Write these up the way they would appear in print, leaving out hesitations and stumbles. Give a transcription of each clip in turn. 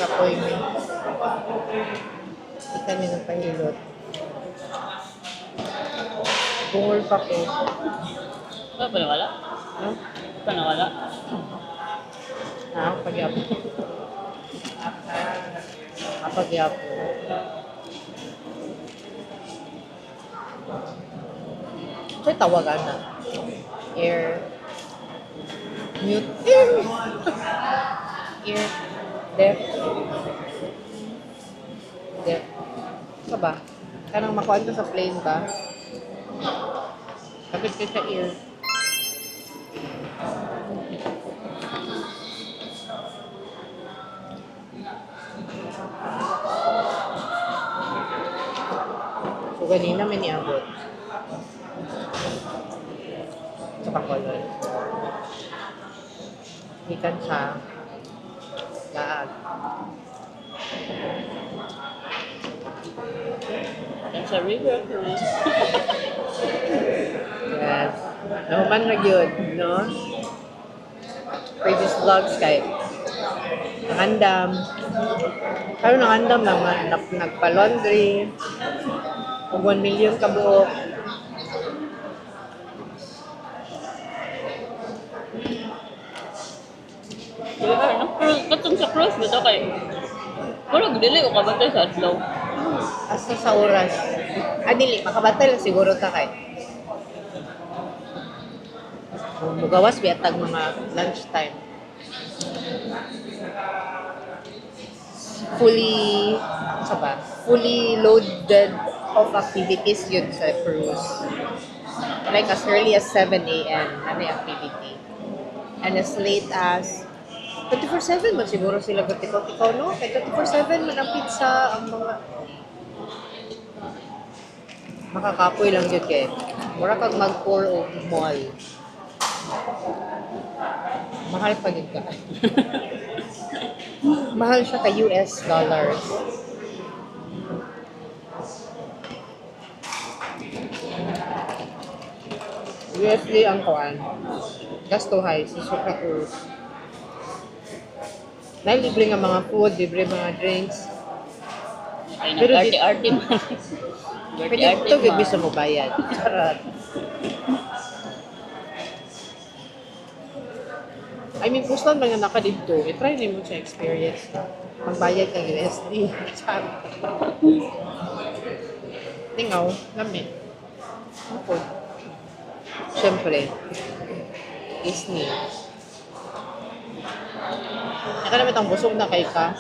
appointment. Hindi kami nagpahilot. Bungol pa ko. Ano pa nawala? No? Pa nawala? Nakakapagyapo. Nakapagyapo. So, tawagan na. Air. Mute. Ear. Deaf. Deaf. Ano ba? Kanang makuhaan ko sa plane ba? Kapit ko sa ear. So, ganina may niabot. Tsaka color. Ikan sa laag. That's a river cruise. Yes. Nahuman na yun, no? Previous vlogs kay nangandam. Pero nangandam naman, nagpa-laundry. Kung 1 million kabuok. River, no? Cruise, katong sa cruise ba ito kay? Pero dili ko kabatay sa adlaw. Asa sa oras. Dili, makabatay lang siguro ta kay. Mugawas biatag mga lunchtime. Fully loaded of activities yun sa cruise. Like as early as 7 a.m. Ano yung activity. And as late as 24/7 man siguro sila gatikaw-tikaw, no? Kaya 24/7 man ang pizza, ang mga makakapoy lang yun kay. Mura kag mag-pour o mall. Mahal pa yun ka. Mahal siya ka US dollars. USD ang kuan. Gasto high sa Suka Cruise. Libre nga mga food, libre mga drinks. Ay, Pero di- nag-arte-arte man. Pwede Arte-arte ito, man. gabi sa mabayad. Charot. I mean, kung saan mga naka dito, i-try niyo mo siya experience na magbayad kang USD. Charot. Tingaw, lamit. Ako. Siyempre, Disney. Naka naman itong busog na kay ka.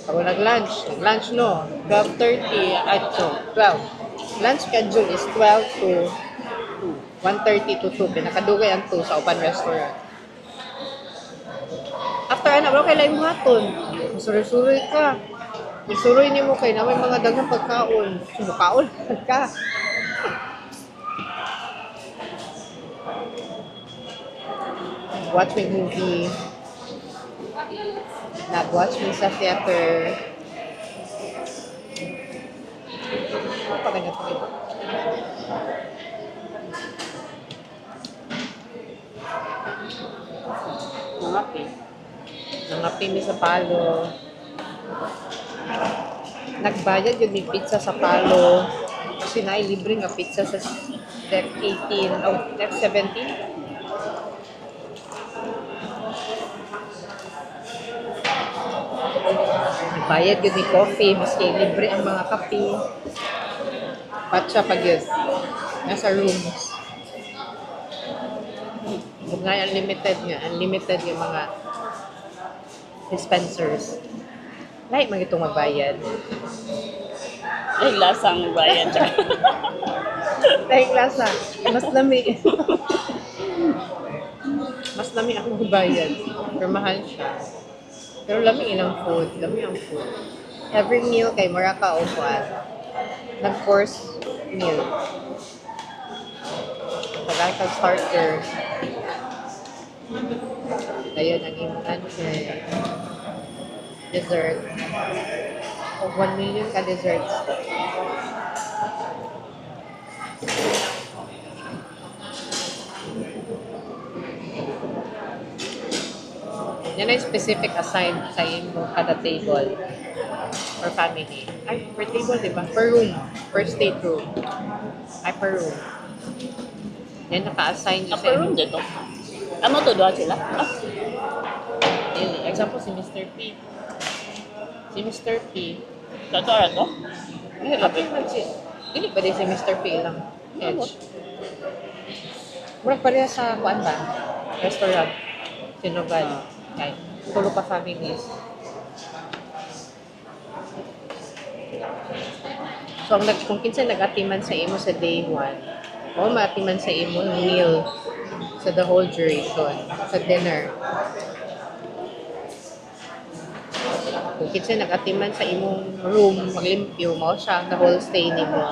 Pag nag-lunch no, 12:30 at 12. Lunch schedule is 12 to 1:30 to 2. Pinakadugay ang 2 sa open restaurant. After wala kay lain haton. Suroy-suroy ka. Isuroy niyo mo kay na may mga daghang pagkaon. Sumukaon ka. Watch me movie. Nag-watch me sa theater. Ano pa ganyan pa ito? Nangapi. Nangapi mi sa Palo. Nagbayad yun may pizza sa Palo. Kasi libre nga pizza sa Deck 18. Oh, Deck 17. Nagbayad yun may coffee. Maski libre ang mga kape. Patsa pag yun. Nasa rooms. Huwag nga unlimited yung mga dispensers. Like mag itong magbayad. Ay, lasang bayan. Like lasa, mas lami. Mas lami ang magbayad. Pero mahal siya. Pero lami ang food. Every meal kay Moraka o Juan. Nag-course meal. Pagay kag starter. Ayun, naging dessert. O 1 million ka desserts. Yan ay specific assigned sa imo kada table or family. Ay, per table, di ba? Per room. Per state room. Ay, per room. Yan naka-assign yun sa Upper room imo. dito. Amo to, doon sila. Ah, Dili. Example, si Mr. P. Si Mr. P. sa to, to? Dili, lapit man si... Dili pa din si Mr. P lang. Edge. Murag pareha sa kuan ba? Restaurant. Sinoval. Kay tulo ka families. So, kung kinsa nag-atiman sa imo sa day 1, o maatiman sa imo meal sa the whole duration, sa dinner. Kung kinsa nag-atiman sa imong room, maglimpyo, mao siya the whole stay nimo.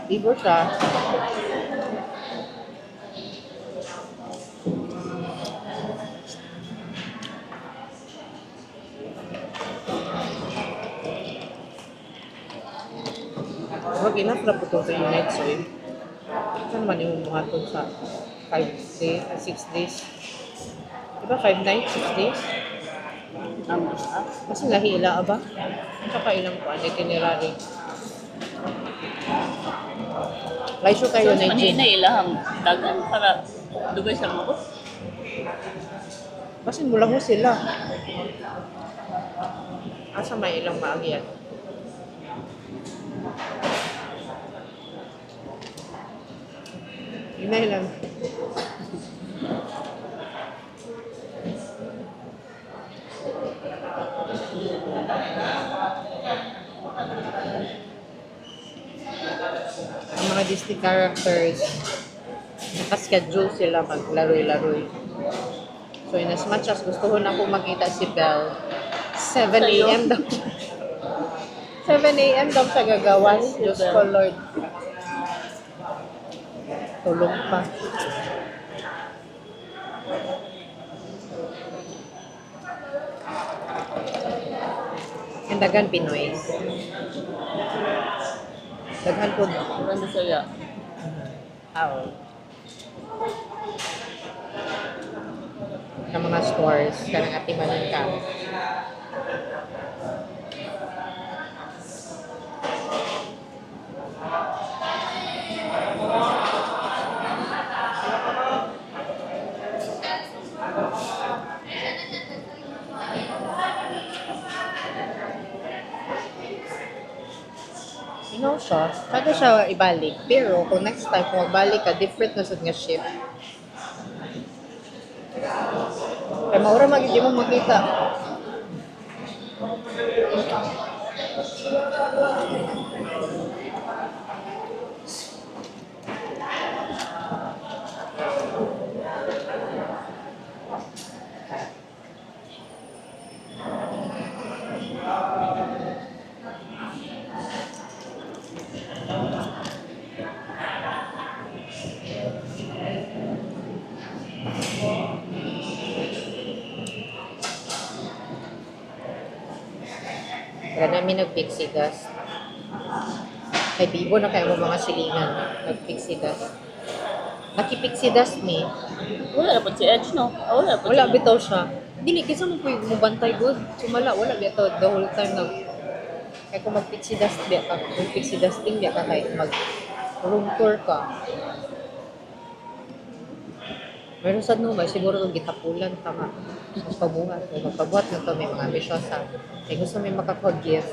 Libo siya. Wag enough na po ito 3 nights eh. Saan man yung mga ito sa 5 days, 6 days? Diba 5 nights, 6 days? Amo siya. Mas lahila ba? Tsaka ilang po, itinerary. Laisyo kayo So, na manina ilahang dagan para dugay sa mga ko. Kasi mula mo sila. Asa may ilang maagyan. Yun na ilang. Ang mga Disney characters, nakaschedule sila maglaroy-laroy. So, in as much as gusto ko na akong makita si Belle, 7 a.m. daw. 7 a.m. daw sa gagawas. Diyos ko, Lord. Tulong pa. Ang dagan Pinoy. Daghan po. Ano saya? How? Sa mga stores, kanang atimanan ka. You know siya, kada siya ibalik. Pero kung next time, kung magbalik ka, different na sa nga shift. Kaya maura magiging mo makita. Kaya namin nag-pixie dust. Kay Bibo na kayo mga silingan. Nag-pixie dust. Naki-pixie dust ni. Wala na po si Edge, no? Ah, wala na po Wala si bitaw siya. Dili, kisa mo po yung mubantay good. Sumala, wala bitaw the whole time na. Kaya kung mag-pixie dust biya ka, kung pixie dusting biya ka, kahit mag-room tour ka. Meron sa numay, siguro kung gitapulan ka nga. Magpabuhat. Kung magpabuhat na to, may mga ambisyosa. Kaya gusto may makakag-gift.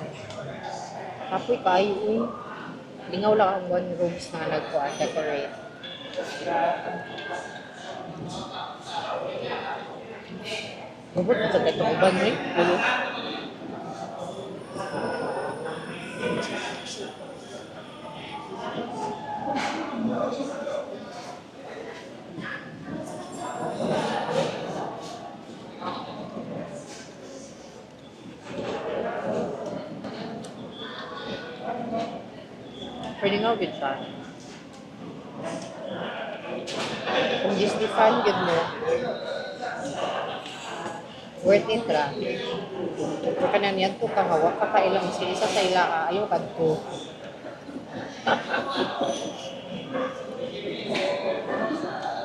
Kapoy kayo, uy. Lingaw lang ang one rooms na nagkuhan, decorate. Robot, nasa tayo uban mo eh. Ano? Pwede nga with siya. Kung Disney fan, good mo. Worth it ra. Kung kanan yan to kahawak ka pa ilang sila isa sa ila ka ayaw kadto.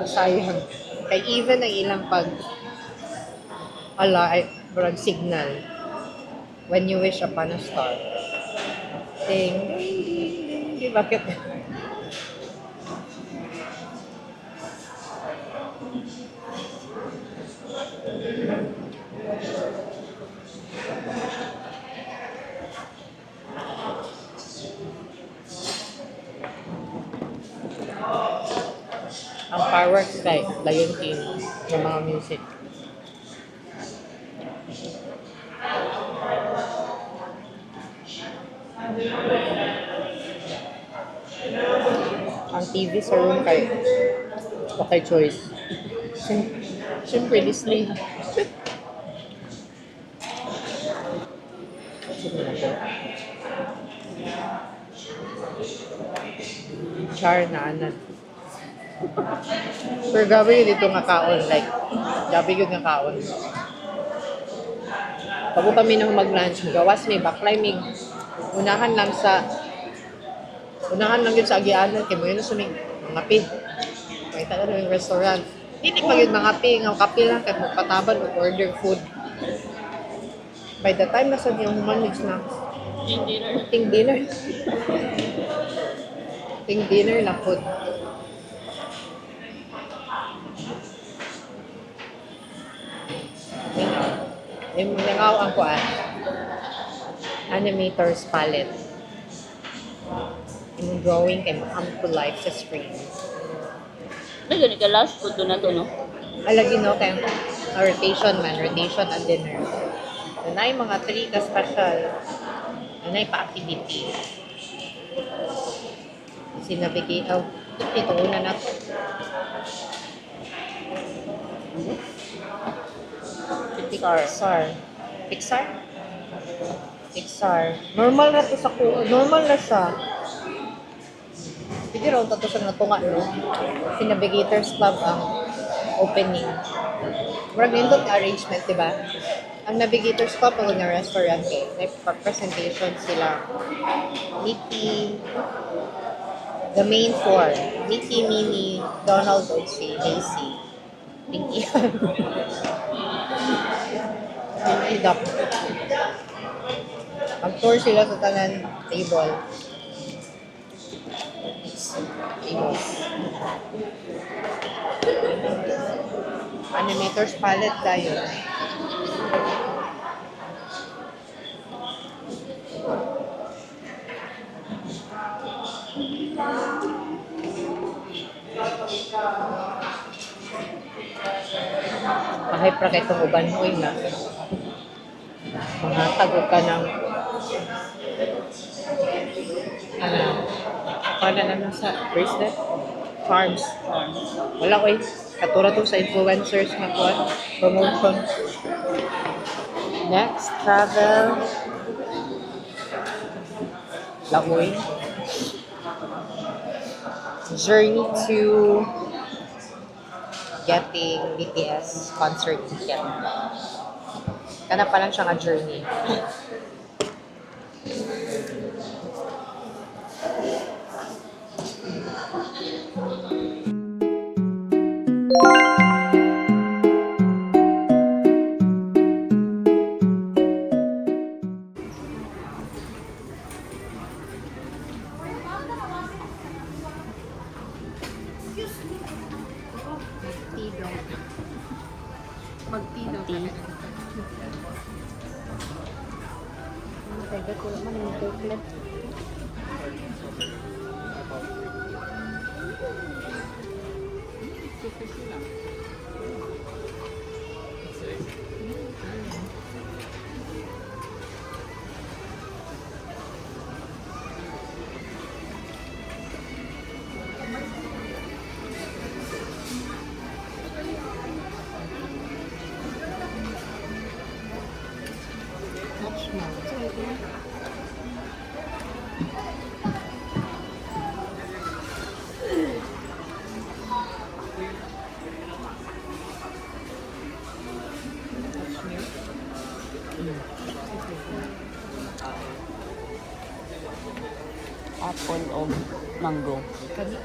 Sayang. Kay even ang ilang pag ala ay brand signal when you wish upon a star. Ding, ding, ding, ding. Bakit? Ang fireworks kay Lion King ng mga music. Ang TV sa room kay okay choice. Siyempre Disney. Sige na po. Char na anan. Pero gabi yun dito nga kaon. Like, gabi yun nga kaon. Bago kami nang mag-lunch, gawas may backlining. Unahan lang yun sa agianan. Kaya mo yun sa may ngapi. May taga yung restaurant. Hindi pa yun mga kape lang. Kaya magpataban, mag-order food. By the time nasa yung human with snacks. Ting dinner. Ting dinner na food. Yung nangaw ang kuan. Animator's palette. Yung drawing kay come to life sa screen. Ay, ganun ka last food doon na to, no? Alagi no kay rotation and dinner. Nanay mga 3 ka special. Nanay pa activity. Sinabigay ito una na to. Pixar. Normal na to sa normal na siya. Hindi raw to sa natunga, no? Si Navigators Club ang opening. Marag nindot arrangement, di ba? Ang Navigators Club ang na restaurant eh. May presentation sila. Mickey, the main four. Mickey, Minnie, Donald, Daisy, Pinky. Pinky Duck. Mag-tour sila sa tanan table. Animator's palette tayo. Kahit pra kay itong uban mo na. Manghatag ka ng Paano naman sa bracelet? Farms. Wala ko eh. Katura to sa influencers na kuwan. Promotion. Next, travel. Laoy. Journey to getting BTS concert ticket. Kana pa lang siya nga journey. Mag-tea. Teka, ko naman yung chocolate. Apple o mango. Kani